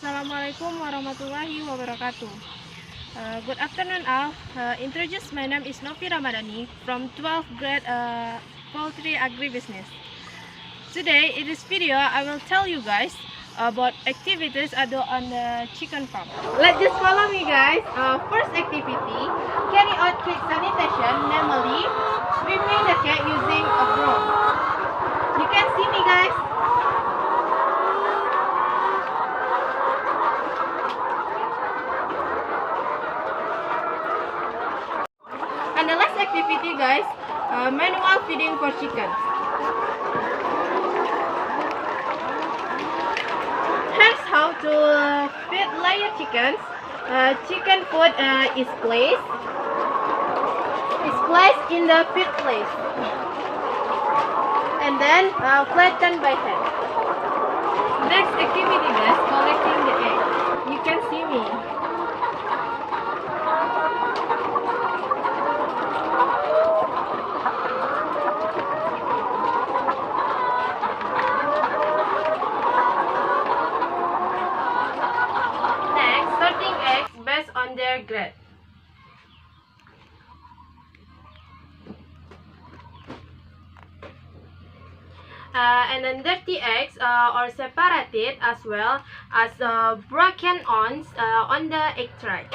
Assalamualaikum warahmatullahi wabarakatuh. Good afternoon all. My name is Novi Ramadhani from 12th grade Poultry Agribusiness. Today in this video I will tell you guys about activities I do on the chicken farm. Let's just follow me guys. First activity, carry out quick sanitation, namely sweeping the cat using a broom. You can see me guys. And the last activity guys, manual feeding for chickens. Here's how to feed layer chickens. Chicken food is placed in the feed place and then flattened by hand. Next activity guys, collecting the egg. You can see me. Based on their grade. And then dirty eggs are separated as well as broken on the egg tray.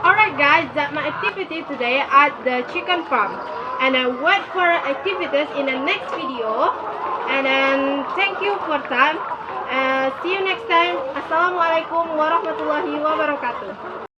Alright guys, that's my activity today at the chicken farm. And I wait for activities in the next video. And then thank you for time. See you next time. Assalamualaikum warahmatullahi wabarakatuh.